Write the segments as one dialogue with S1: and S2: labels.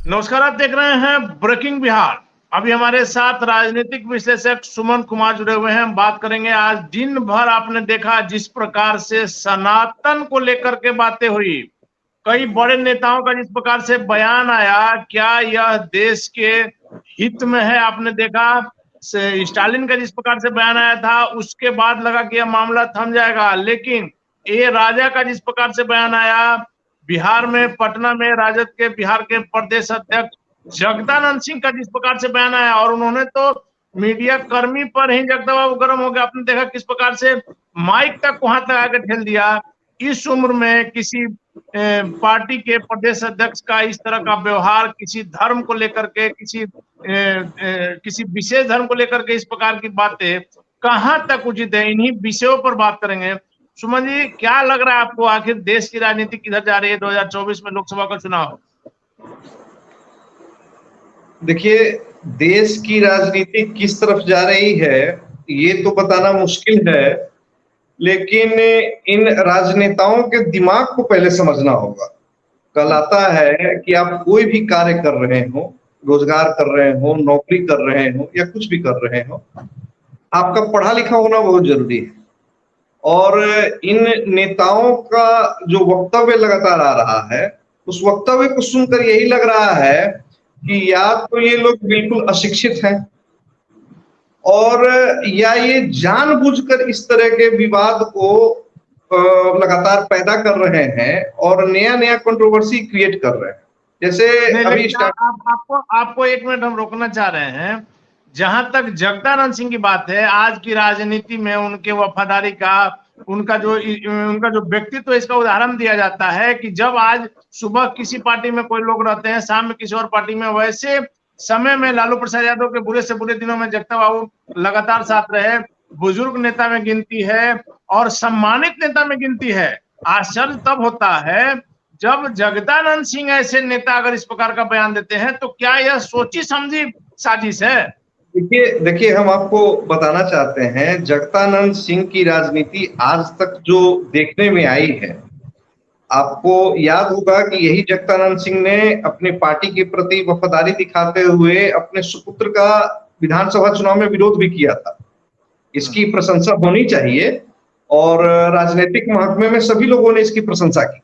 S1: नमस्कार, आप देख रहे हैं ब्रेकिंग बिहार। अभी हमारे साथ राजनीतिक विश्लेषक सुमन कुमार जुड़े हुए हैं। हम बात करेंगे, आज दिन भर आपने देखा जिस प्रकार से सनातन को लेकर के बातें हुई, कई बड़े नेताओं का जिस प्रकार से बयान आया, क्या यह देश के हित में है? आपने देखा स्टालिन का जिस प्रकार से बयान आया था, उसके बाद लगा कि यह मामला थम जाएगा, लेकिन ए राजा का जिस प्रकार से बयान आया, बिहार में पटना में राजद के बिहार के प्रदेश अध्यक्ष जगदानंद सिंह का जिस प्रकार से बयान आया, और उन्होंने तो मीडिया कर्मी पर ही जगदा बाबू गर्म हो गया। आपने देखा किस प्रकार से माइक तक को हाथ लगा के ठेल दिया। इस उम्र में किसी पार्टी के प्रदेश अध्यक्ष का इस तरह का व्यवहार, किसी धर्म को लेकर के, किसी विशेष धर्म को लेकर के इस प्रकार की बातें कहां तक उचित है? इन्हीं विषयों पर बात करेंगे। सुमन जी, क्या लग रहा है आपको, आखिर देश की राजनीति किधर जा रही है 2024 में लोकसभा का चुनाव?
S2: देखिए, देश की राजनीति किस तरफ जा रही है ये तो बताना मुश्किल है, लेकिन इन राजनेताओं के दिमाग को पहले समझना होगा। कल आता है कि आप कोई भी कार्य कर रहे हो, रोजगार कर रहे हो, नौकरी कर रहे हो या कुछ भी कर रहे हो, आपका पढ़ा लिखा होना बहुत जरूरी है। और इन नेताओं का जो वक्तव्य लगातार आ रहा है, उस वक्तव्य को सुनकर यही लग रहा है कि या तो ये लोग बिल्कुल अशिक्षित हैं, और या ये जानबूझकर इस तरह के विवाद को लगातार पैदा कर रहे हैं और नया नया कंट्रोवर्सी क्रिएट कर रहे हैं। जैसे अभी
S1: आपको एक मिनट हम रोकना चाह रहे हैं। जहां तक जगदानंद सिंह की बात है, आज की राजनीति में उनके वफादारी का, उनका जो व्यक्तित्व, इसका उदाहरण दिया जाता है कि जब आज सुबह किसी पार्टी में कोई लोग रहते हैं, शाम में किसी और पार्टी में, वैसे समय में लालू प्रसाद यादव के बुरे से बुरे दिनों में जगता बाबू लगातार साथ रहे। बुजुर्ग नेता में गिनती है और सम्मानित नेता में गिनती है। आश्चर्य तब होता है जब जगदानंद सिंह ऐसे नेता अगर इस प्रकार का बयान देते हैं, तो क्या यह सोची समझी साजिश है?
S2: देखिए, हम आपको बताना चाहते हैं, जगदानंद सिंह की राजनीति आज तक जो देखने में आई है, आपको याद होगा कि यही जगदानंद सिंह ने अपनी पार्टी के प्रति वफादारी दिखाते हुए अपने सुपुत्र का विधानसभा चुनाव में विरोध भी किया था। इसकी प्रशंसा होनी चाहिए और राजनीतिक महकमे में सभी लोगों ने इसकी प्रशंसा की।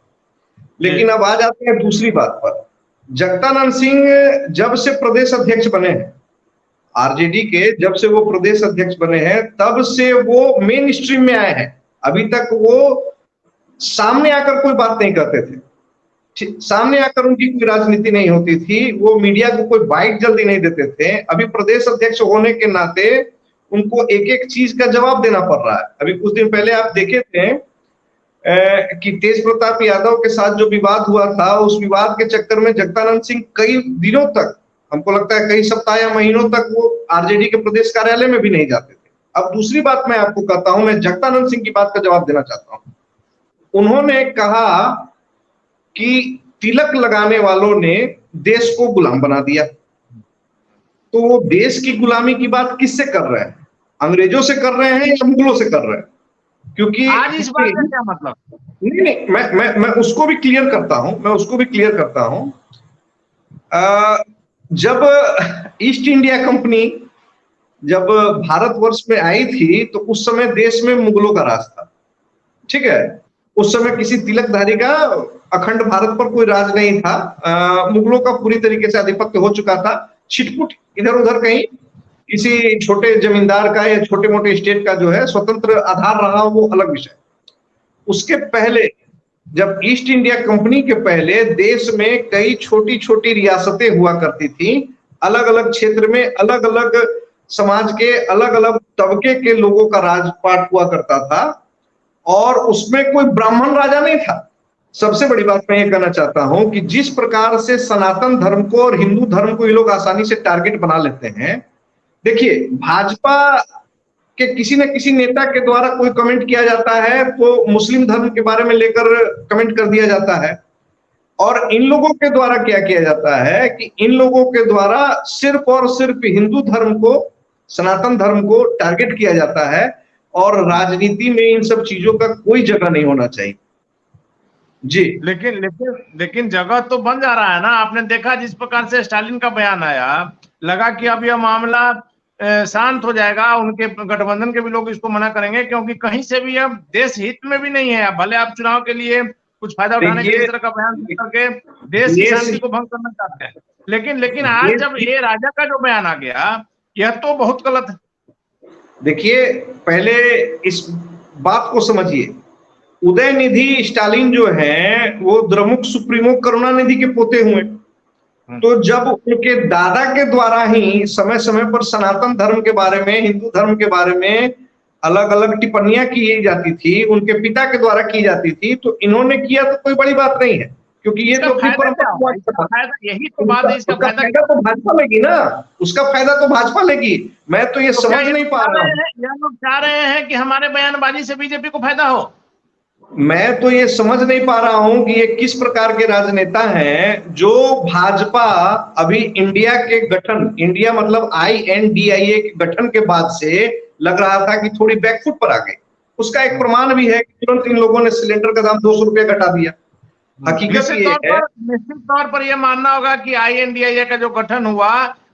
S2: लेकिन अब आ जाते हैं दूसरी बात पर। जगदानंद सिंह जब से प्रदेश अध्यक्ष बने हैं, आरजेडी के जब से वो प्रदेश अध्यक्ष बने हैं, तब से वो मेन स्ट्रीम में आए हैं। अभी तक वो सामने आकर कोई बात नहीं करते थे, सामने आकर उनकी कोई राजनीति नहीं होती थी, वो मीडिया को कोई बाइट जल्दी नहीं देते थे। अभी प्रदेश अध्यक्ष होने के नाते उनको एक एक चीज का जवाब देना पड़ रहा है। अभी कुछ दिन पहले आप देखे थे कि तेज प्रताप यादव के साथ जो विवाद हुआ था, उस विवाद के चक्कर में जगदानंद सिंह कई दिनों तक, हमको लगता है कई सप्ताह या महीनों तक, वो आरजेडी के प्रदेश कार्यालय में भी नहीं जाते थे। अब दूसरी बात मैं आपको कहता हूं, मैं जगदानंद सिंह की बात का जवाब देना चाहता हूं। उन्होंने कहा कि तिलक लगाने वालों ने देश को गुलाम बना दिया। तो वो देश की गुलामी की बात किससे कर रहे हैं? अंग्रेजों से कर रहे हैं या मुगलों से कर रहे हैं? क्योंकि
S1: आज इस बात का क्या मतलब?
S2: नहीं, मैं उसको भी क्लियर करता हूं। जब ईस्ट इंडिया कंपनी जब भारतवर्ष में आई थी, तो उस समय देश में मुगलों का राज था, ठीक है। उस समय किसी तिलकधारी का अखंड भारत पर कोई राज नहीं था। मुगलों का पूरी तरीके से आधिपत्य हो चुका था। छिटपुट इधर उधर कहीं किसी छोटे जमींदार का या छोटे मोटे स्टेट का जो है स्वतंत्र आधार रहा, वो अलग विषय। उसके पहले, जब ईस्ट इंडिया कंपनी के पहले देश में कई छोटी छोटी रियासतें हुआ करती थी, अलग अलग क्षेत्र में अलग अलग समाज के अलग अलग तबके के लोगों का राजपाट हुआ करता था, और उसमें कोई ब्राह्मण राजा नहीं था। सबसे बड़ी बात मैं ये कहना चाहता हूं कि जिस प्रकार से सनातन धर्म को और हिंदू धर्म को ये लोग आसानी से टारगेट बना लेते हैं। देखिए, भाजपा के किसी न किसी नेता के द्वारा कोई कमेंट किया जाता है तो मुस्लिम धर्म के बारे में लेकर कमेंट कर दिया जाता है, और इन लोगों के द्वारा क्या किया जाता है कि इन लोगों के द्वारा सिर्फ और सिर्फ हिंदू धर्म को, सनातन धर्म को टारगेट किया जाता है, और राजनीति में इन सब चीजों का कोई जगह नहीं होना चाहिए। जी
S1: लेकिन जगह तो बन जा रहा है ना। आपने देखा जिस प्रकार से स्टालिन का बयान आया, लगा कि अब यह मामला शांत हो जाएगा, उनके गठबंधन के भी लोग इसको मना करेंगे, क्योंकि कहीं से भी अब देश हित में भी नहीं है। भले आप चुनाव के लिए कुछ फायदा उठाने के लिए
S2: देखिए,
S1: इस तरह का बयान दे करके देश की
S2: देश
S1: शांति को भंग करना चाहते हैं, लेकिन आज
S2: देश
S1: जब ए राजा का जो बयान आ गया, यह तो बहुत गलत है।
S2: देखिए, पहले इस बात को समझिए। उदयनिधि स्टालिन जो है वो द्रमुक सुप्रीमो करुणानिधि के पोते हुए। तो जब उनके दादा के द्वारा ही समय समय पर सनातन धर्म के बारे में, हिंदू धर्म के बारे में अलग अलग टिप्पणियां की जाती थी, उनके पिता के द्वारा की जाती थी, तो इन्होंने किया तो कोई बड़ी बात नहीं है, क्योंकि ये तो अपनी परंपरा।
S1: यही तो बात है, इसका
S2: उसका
S1: फायदा
S2: फायदा तो भाजपा लेगी ना, उसका फायदा तो भाजपा लेगी। मैं तो ये समझ नहीं पा रहा हूँ।
S1: यह लोग चाह रहे हैं कि हमारे बयानबाजी से बीजेपी को फायदा हो।
S2: मैं तो ये समझ नहीं पा रहा हूं कि ये किस प्रकार के राजनेता हैं जो भाजपा अभी इंडिया के गठन, इंडिया मतलब INDIA के गठन के बाद से लग रहा था कि थोड़ी बैकफुट पर आ गई। उसका एक प्रमाण भी है कि तुरंत इन लोगों ने सिलेंडर का दाम 200 रुपया घटा दिया। हकीकत ये है,
S1: निश्चित तौर पर यह मानना होगा कि INDIA का जो गठन हुआ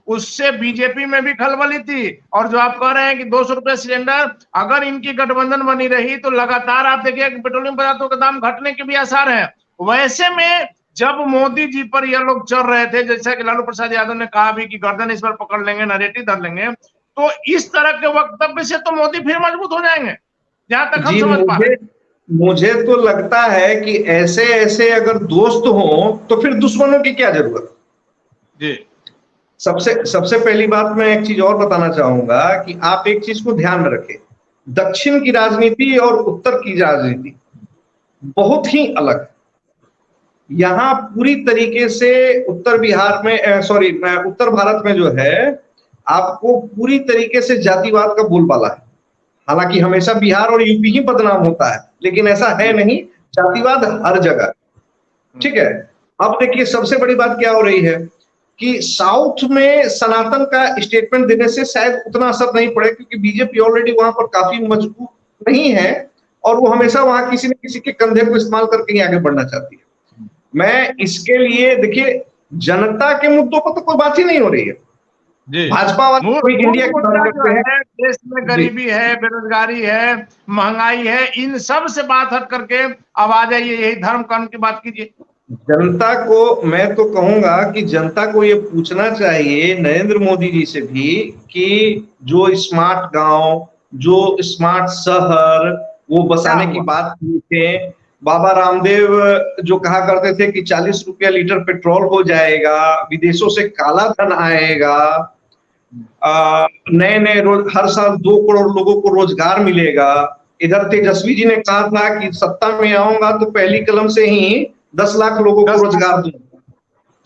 S1: उससे बीजेपी में भी खलबली थी। और जो आप कह रहे हैं कि 200 रुपए सिलेंडर, अगर इनकी गठबंधन बनी रही तो लगातार आप देखिए पेट्रोलियम पदार्थों का दाम घटने के भी आसार है। वैसे में जब मोदी जी पर यह लोग चल रहे थे, जैसा कि लालू प्रसाद यादव ने कहा भी कि गर्दन इस पर पकड़ लेंगे, नरेटिव धर लेंगे, तो इस तरह के वक्तव्य से तो मोदी फिर मजबूत हो जाएंगे, जहां तक हम समझ पा रहे हैं।
S2: मुझे तो लगता है कि ऐसे ऐसे अगर दोस्त हों तो फिर दुश्मनों की क्या जरूरत
S1: जी।
S2: सबसे पहली बात मैं एक चीज और बताना चाहूंगा कि आप एक चीज को ध्यान में रखें। दक्षिण की राजनीति और उत्तर की राजनीति बहुत ही अलग है। यहाँ पूरी तरीके से उत्तर भारत में जो है आपको पूरी तरीके से जातिवाद का बोलबाला है। हालांकि हमेशा बिहार और यूपी ही बदनाम होता है, लेकिन ऐसा है नहीं, जातिवाद हर जगह। ठीक है, अब देखिए सबसे बड़ी बात क्या हो रही है कि साउथ में सनातन का स्टेटमेंट देने से शायद उतना असर नहीं पड़े, क्योंकि बीजेपी ऑलरेडी वहां पर काफी मजबूत नहीं है और वो हमेशा वहां किसी न किसी के कंधे को इस्तेमाल करके ही आगे बढ़ना चाहती है। मैं इसके लिए देखिए, जनता के मुद्दों पर तो कोई बात ही नहीं हो रही है। भाजपा वाले इंडिया की बात करते हैं,
S1: देश में गरीबी है, बेरोजगारी है, महंगाई है, इन सब से बात हट करके अब आ जाइए यही धर्म कर्म की बात कीजिए।
S2: जनता को मैं तो कहूंगा कि जनता को ये पूछना चाहिए नरेंद्र मोदी जी से भी कि जो स्मार्ट गांव, जो स्मार्ट शहर वो बसाने की बात की थे। बाबा रामदेव जो कहा करते थे कि 40 रुपया लीटर पेट्रोल हो जाएगा, विदेशों से काला धन आएगा, नए नए हर साल 2 करोड़ लोगों को रोजगार मिलेगा। इधर तेजस्वी जी ने कहा था कि सत्ता में आऊंगा तो पहली कलम से ही 10 लाख लोगों को रोजगार दूंगा।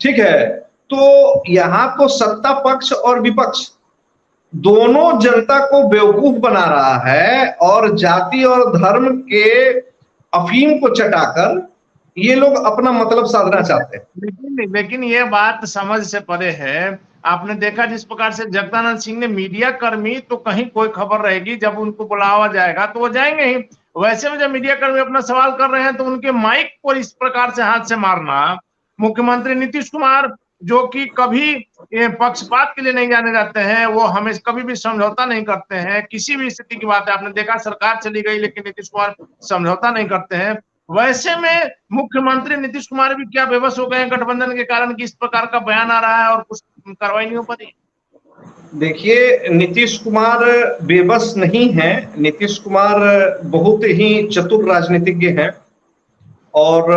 S2: ठीक है, तो यहाँ तो सत्ता पक्ष और विपक्ष दोनों जनता को बेवकूफ बना रहा है और जाति और धर्म के अफीम को चटाकर ये लोग अपना मतलब साधना चाहते हैं।
S1: लेकिन ये बात समझ से परे है। आपने देखा जिस प्रकार से जगदानंद सिंह ने मीडिया कर्मी, तो कहीं कोई खबर रहेगी, जब उनको बुलावा जाएगा तो वो जाएंगे ही। वैसे में जब मीडिया कर्मी अपना सवाल कर रहे हैं तो उनके माइक को इस प्रकार से हाथ से मारना, मुख्यमंत्री नीतीश कुमार जो कि कभी पक्षपात के लिए नहीं जाने जाते हैं, वो हमेशा कभी भी समझौता नहीं करते हैं, किसी भी स्थिति की बात है। आपने देखा सरकार चली गई लेकिन नीतीश कुमार समझौता नहीं करते हैं। वैसे में मुख्यमंत्री नीतीश कुमार भी क्या बेबस हो गए हैं गठबंधन के कारण कि इस प्रकार का बयान आ रहा है और कुछ कार्रवाई नहीं हो पा रही।
S2: देखिए, नीतीश कुमार बेबस नहीं है। नीतीश कुमार बहुत ही चतुर राजनीतिज्ञ हैं और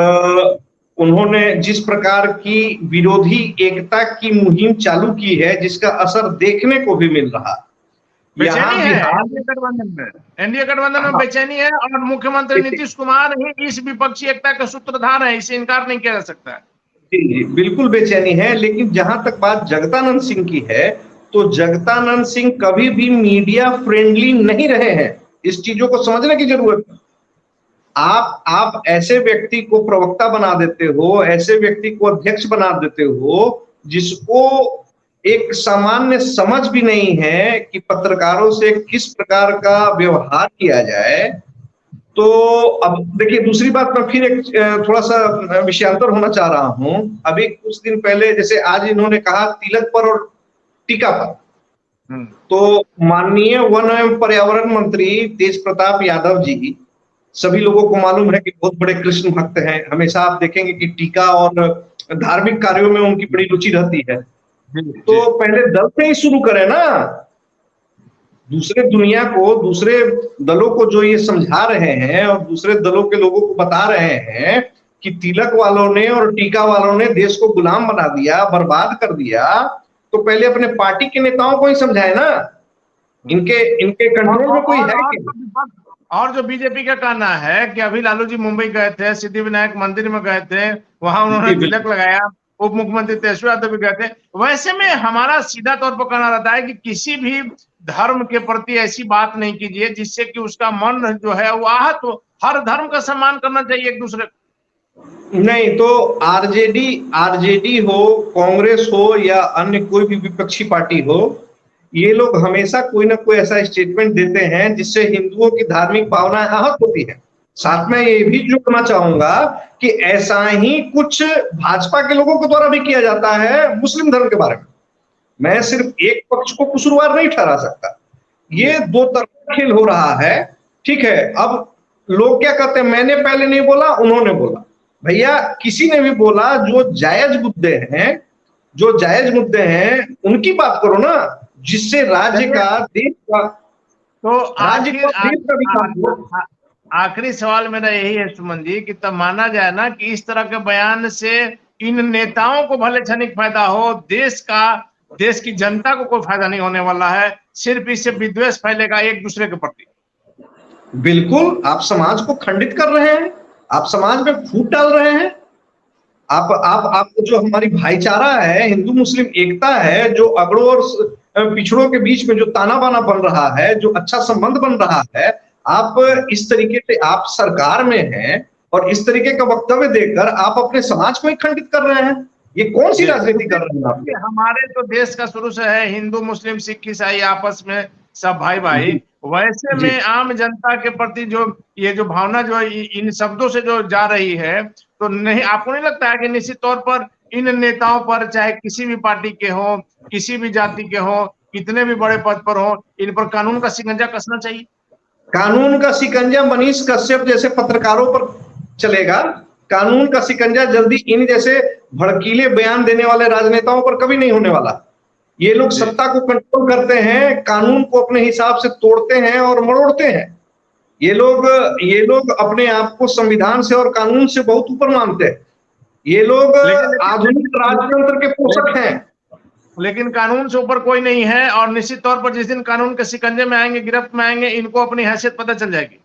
S2: उन्होंने जिस प्रकार की विरोधी एकता की मुहिम चालू की है, जिसका असर देखने को भी मिल रहा है।
S1: एनडीए गठबंधन में बेचैनी है और मुख्यमंत्री नीतीश कुमार ही इस विपक्षी एकता के सूत्रधार है, इसे इनकार नहीं किया जा सकता है।
S2: जी, बिल्कुल बेचैनी है। लेकिन जहां तक बात जगदानंद सिंह की है, तो जगदानंद सिंह कभी भी मीडिया फ्रेंडली नहीं रहे हैं। इस चीजों को समझने की जरूरत है। आप ऐसे व्यक्ति को प्रवक्ता बना देते हो, ऐसे व्यक्ति को अध्यक्ष बना देते हो जिसको एक सामान्य समझ भी नहीं है कि पत्रकारों से किस प्रकार का व्यवहार किया जाए। तो अब देखिए दूसरी बात, मैं फिर एक थोड़ा सा विषयांतर होना चाह रहा हूं। अभी कुछ दिन पहले जैसे आज इन्होंने कहा तिलक पर और टीका पर, तो माननीय वन एवं पर्यावरण मंत्री तेज प्रताप यादव जी, सभी लोगों को मालूम है कि बहुत बड़े कृष्ण भक्त हैं। हमेशा आप देखेंगे कि टीका और धार्मिक कार्यों में उनकी बड़ी रुचि रहती है। तो पहले दल से ही शुरू करें ना, दूसरे दुनिया को, दूसरे दलों को जो ये समझा रहे हैं और दूसरे दलों के लोगों को बता रहे हैं कि तिलक वालों ने और टीका वालों ने देश को गुलाम बना दिया, बर्बाद कर दिया, तो पहले अपने पार्टी के नेताओं को ही समझाए ना। इनके कंट्रोल में कोई है क्या?
S1: और जो बीजेपी का कहना है कि अभी लालू जी मुंबई गए थे, सिद्धिविनायक मंदिर में गए थे, वहां उन्होंने तिलक लगाया, उप मुख्यमंत्री तेजस्वी यादव भी गए थे। वैसे में हमारा सीधा तौर पर कहना रहता है कि किसी भी धर्म के प्रति ऐसी बात नहीं कीजिए जिससे कि उसका मन जो है वो आहत हो। हर धर्म का सम्मान करना चाहिए एक दूसरे को।
S2: नहीं तो आरजेडी हो, कांग्रेस हो या अन्य कोई भी विपक्षी पार्टी हो, ये लोग हमेशा कोई ना कोई ऐसा स्टेटमेंट देते हैं जिससे हिंदुओं की धार्मिक भावनाएं आहत होती है। साथ में ये भी जोड़ना चाहूंगा कि ऐसा ही कुछ भाजपा के लोगों के द्वारा भी किया जाता है मुस्लिम धर्म के बारे में। मैं सिर्फ एक पक्ष को कसूरवार नहीं ठहरा सकता, ये दो तरफा खेल हो रहा है। ठीक है, अब लोग क्या कहते हैं, मैंने पहले नहीं बोला, उन्होंने बोला। भैया किसी ने भी बोला, जो जायज मुद्दे हैं उनकी बात करो ना, जिससे राज्य का, देश का,
S1: तो
S2: राज्य का, देश का विकास हो।
S1: आखिरी सवाल मेरा यही है सुमन जी, कि तब माना जाए ना कि इस तरह के बयान से इन नेताओं को भले क्षणिक फायदा हो, देश की जनता को कोई फायदा नहीं होने वाला है, सिर्फ इससे विद्वेष फैलेगा एक दूसरे के प्रति।
S2: बिल्कुल, आप समाज को खंडित कर रहे हैं, आप समाज में फूट डाल रहे हैं। आप जो हमारी भाईचारा है, हिंदू मुस्लिम एकता है, जो अगड़ों और पिछड़ों के बीच में जो ताना बाना बन रहा है, जो अच्छा संबंध बन रहा है, आप इस तरीके से, आप सरकार में हैं और इस तरीके का वक्तव्य देकर आप अपने समाज को ही खंडित कर रहे हैं। ये कौन सी राजनीति कर रहे हैं आप?
S1: हमारे तो देश का शुरू से है हिंदू मुस्लिम सिख ईसाई आपस में सब भाई भाई। वैसे में आम जनता के प्रति जो ये जो भावना जो इन शब्दों से जो जा रही है, तो नहीं, आपको नहीं लगता है कि निश्चित तौर पर इन नेताओं पर, चाहे किसी भी पार्टी के हो, किसी भी जाति के हो, कितने भी बड़े पद पर हो, इन पर कानून का शिकंजा कसना चाहिए?
S2: कानून का शिकंजा मनीष कश्यप जैसे पत्रकारों पर चलेगा, कानून का शिकंजा जल्दी इन जैसे भड़कीले बयान देने वाले राजनेताओं पर कभी नहीं होने वाला। ये लोग सत्ता को कंट्रोल करते हैं, कानून को अपने हिसाब से तोड़ते हैं और मरोड़ते हैं। ये लोग अपने आप को संविधान से और कानून से बहुत ऊपर मानते हैं। ये लोग आधुनिक राजतंत्र के पोषक हैं।
S1: लेकिन कानून से ऊपर कोई नहीं है, और निश्चित तौर पर जिस दिन कानून के शिकंजे में आएंगे, गिरफ्त में आएंगे, इनको अपनी हैसियत पता चल जाएगी।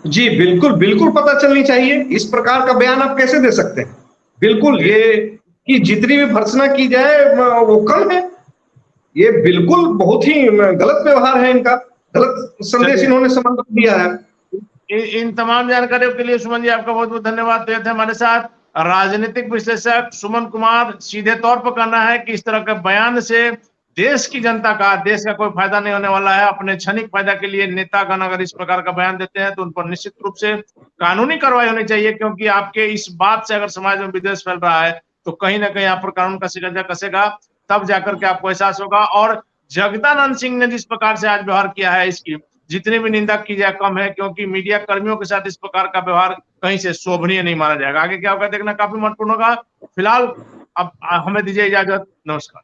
S2: जी बिल्कुल, बिल्कुल पता चलनी चाहिए। इस प्रकार का बयान आप कैसे दे सकते हैं? बिल्कुल, ये कि जितनी भी भर्त्सना की जाए वो कम है। ये बिल्कुल बहुत ही गलत व्यवहार है इनका, गलत संदेश इन्होंने समाज को दिया है।
S1: इन तमाम जानकारियों के लिए सुमन जी आपका बहुत बहुत धन्यवाद। तो ये थे हमारे साथ राजनीतिक विश्लेषक सुमन कुमार। सीधे तौर पर कहना है कि इस तरह के बयान से देश की जनता का, देश का कोई फायदा नहीं होने वाला है। अपने क्षणिक फायदा के लिए नेतागण अगर इस प्रकार का बयान देते हैं तो उन पर निश्चित रूप से कानूनी कार्रवाई होनी चाहिए, क्योंकि आपके इस बात से अगर समाज में विद्वेष फैल रहा है तो कहीं ना कहीं आप पर कानून का शिकंजा कसेगा, तब जाकर के आपको एहसास होगा। और जगदानंद सिंह ने जिस प्रकार से आज व्यवहार किया है, इसकी जितनी भी निंदा की जाए कम है, क्योंकि मीडिया कर्मियों के साथ इस प्रकार का व्यवहार कहीं से शोभनीय नहीं माना जाएगा। आगे क्या होगा देखना काफी महत्वपूर्ण होगा। फिलहाल अब हमें दीजिए इजाजत, नमस्कार।